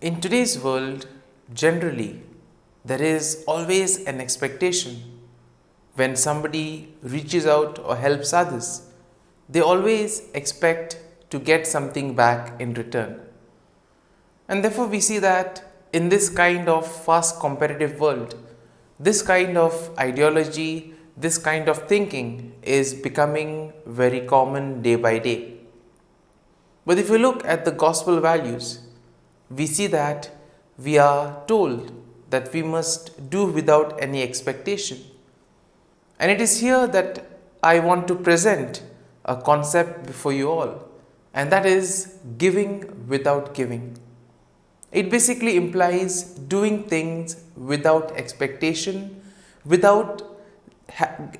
In today's world, generally, there is always an expectation. When somebody reaches out or helps others, they always expect to get something back in return. And therefore, we see that in this kind of fast competitive world, this kind of ideology, this kind of thinking is becoming very common day by day. But if you look at the gospel values, we see that we are told that we must do without any expectation. And it is here that I want to present a concept before you all, and that is giving without giving. It basically implies doing things without expectation, without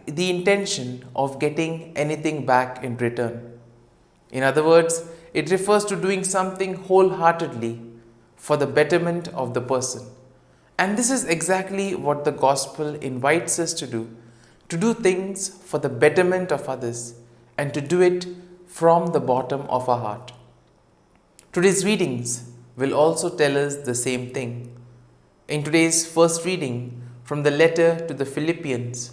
the intention of getting anything back in return. In other words, it refers to doing something wholeheartedly for the betterment of the person. And this is exactly what the gospel invites us to do things for the betterment of others and to do it from the bottom of our heart. Today's readings will also tell us the same thing. In today's first reading from the letter to the Philippians,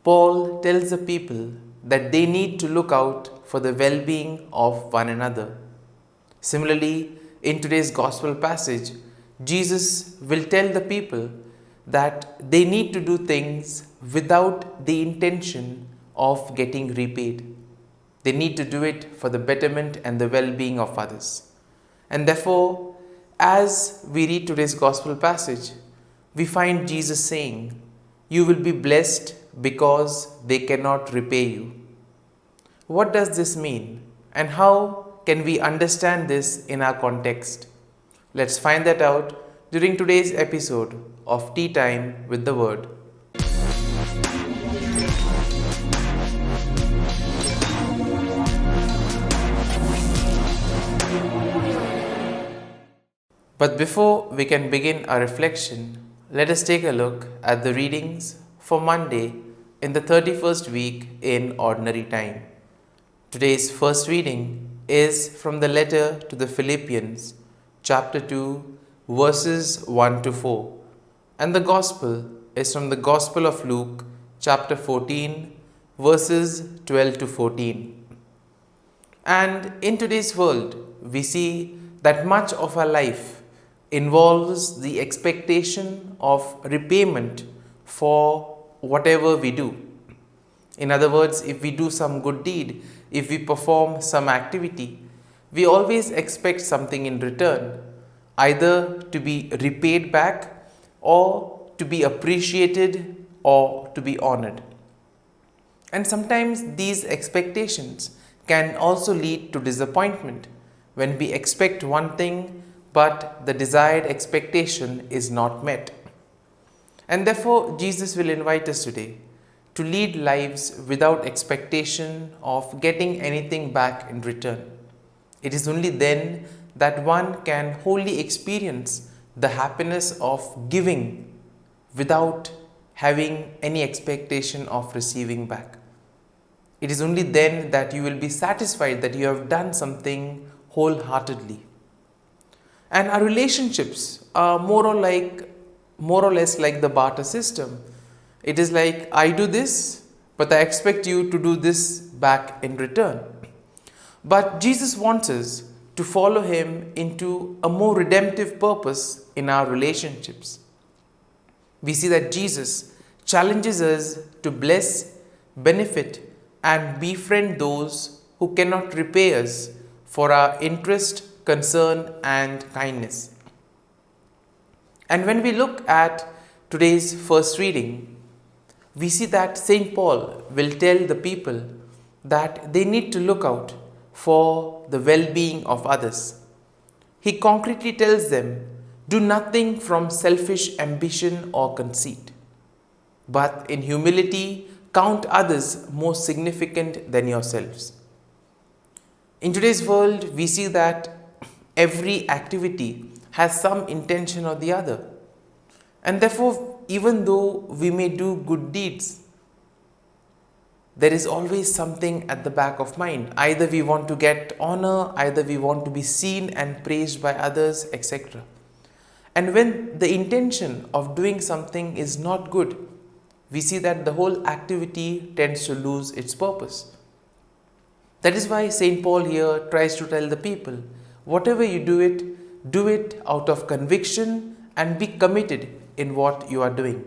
Paul tells the people that they need to look out for the well-being of one another. Similarly, in today's gospel passage, Jesus will tell the people that they need to do things without the intention of getting repaid. They need to do it for the betterment and the well-being of others. And therefore, as we read today's gospel passage, we find Jesus saying, "You will be blessed because they cannot repay you." What does this mean? And how can we understand this in our context? Let's find that out during today's episode of Tea Time with the Word. But before we can begin our reflection, let us take a look at the readings for Monday in the 31st week in Ordinary Time. Today's first reading is from the letter to the Philippians, chapter 2, verses 1 to 4. And the Gospel is from the Gospel of Luke, chapter 14, verses 12 to 14. And in today's world, we see that much of our life involves the expectation of repayment for whatever we do. In other words, if we do some good deed, if we perform some activity, we always expect something in return, either to be repaid back or to be appreciated or to be honored. And sometimes these expectations can also lead to disappointment when we expect one thing but the desired expectation is not met. And therefore, Jesus will invite us today to lead lives without expectation of getting anything back in return. It is only then that one can wholly experience the happiness of giving without having any expectation of receiving back. It is only then that you will be satisfied that you have done something wholeheartedly. And our relationships are more or less like the barter system. It is like, I do this, but I expect you to do this back in return. But Jesus wants us to follow Him into a more redemptive purpose in our relationships. We see that Jesus challenges us to bless, benefit, and befriend those who cannot repay us for our interest, concern, and kindness. And when we look at today's first reading, we see that St. Paul will tell the people that they need to look out for the well-being of others. He concretely tells them, do nothing from selfish ambition or conceit, but in humility count others more significant than yourselves. In today's world, we see that every activity has some intention or the other. And therefore, even though we may do good deeds, there is always something at the back of mind. Either we want to get honor, either we want to be seen and praised by others, etc. And when the intention of doing something is not good, we see that the whole activity tends to lose its purpose. That is why St. Paul here tries to tell the people, whatever you do it out of conviction and be committed in what you are doing.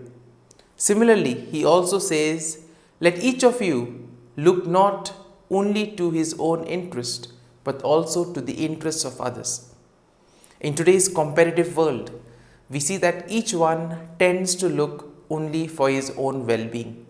Similarly, he also says, let each of you look not only to his own interest, but also to the interests of others. In today's competitive world, we see that each one tends to look only for his own well-being.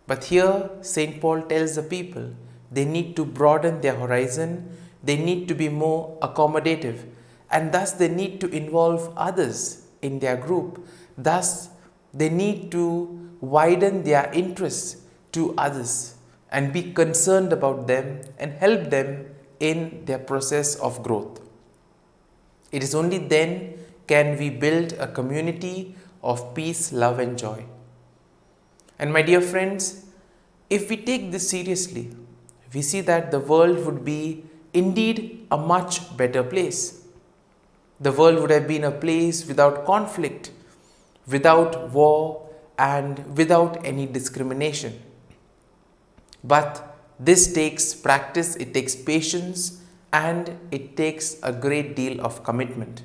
But here, St. Paul tells the people they need to broaden their horizon, they need to be more accommodative, and thus they need to involve others in their group. Thus, they need to widen their interests to others and be concerned about them and help them in their process of growth. It is only then can we build a community of peace, love and joy. And my dear friends, if we take this seriously, we see that the world would be indeed a much better place. The world would have been a place without conflict, without war and without any discrimination. But this takes practice, it takes patience and it takes a great deal of commitment.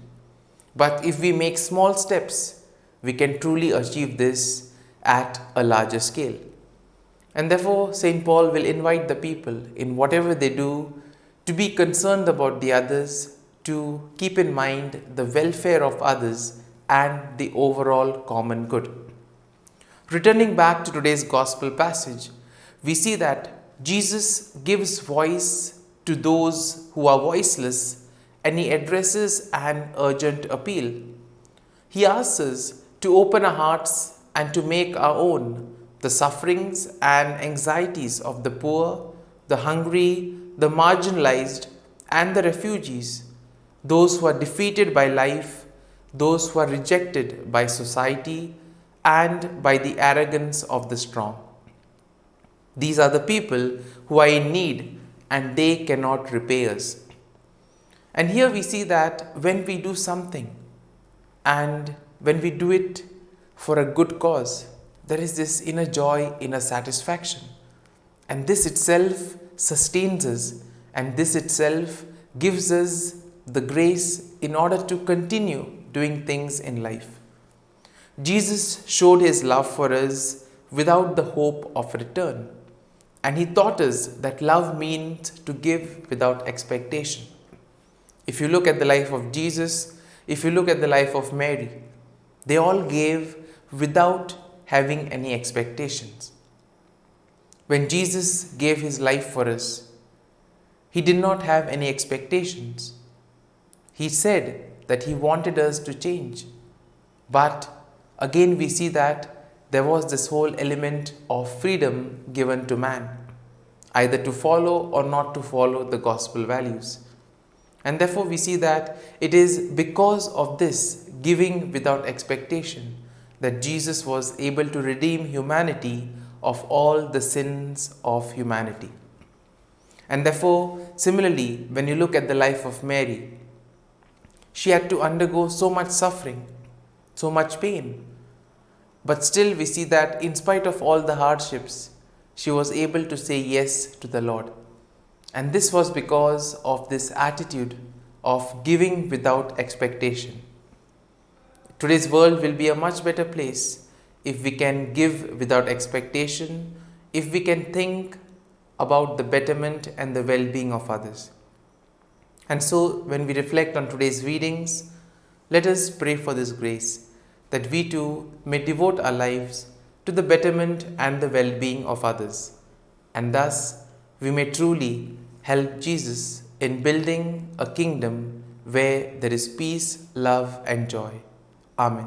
But if we make small steps, we can truly achieve this at a larger scale. And therefore, St. Paul will invite the people in whatever they do to be concerned about the others, to keep in mind the welfare of others and the overall common good. Returning back to today's gospel passage, we see that Jesus gives voice to those who are voiceless and he addresses an urgent appeal. He asks us to open our hearts and to make our own the sufferings and anxieties of the poor, the hungry, the marginalized and the refugees, those who are defeated by life, those who are rejected by society and by the arrogance of the strong. These are the people who are in need and they cannot repay us. And here we see that when we do something and when we do it for a good cause, there is this inner joy, inner satisfaction. And this itself sustains us and this itself gives us the grace in order to continue doing things in life. Jesus showed his love for us without the hope of return. And he taught us that love means to give without expectation. If you look at the life of Jesus, if you look at the life of Mary, they all gave without having any expectations. When Jesus gave his life for us, he did not have any expectations. He said that he wanted us to change. But again we see that there was this whole element of freedom given to man, either to follow or not to follow the gospel values. And therefore we see that it is because of this giving without expectation that Jesus was able to redeem humanity of all the sins of humanity. And therefore, similarly, when you look at the life of Mary, she had to undergo so much suffering, so much pain. But still we see that in spite of all the hardships, she was able to say yes to the Lord. And this was because of this attitude of giving without expectation. Today's world will be a much better place if we can give without expectation, if we can think about the betterment and the well-being of others. And so when we reflect on today's readings, let us pray for this grace, that we too may devote our lives to the betterment and the well-being of others, and thus we may truly help Jesus in building a kingdom where there is peace, love and joy. Amen.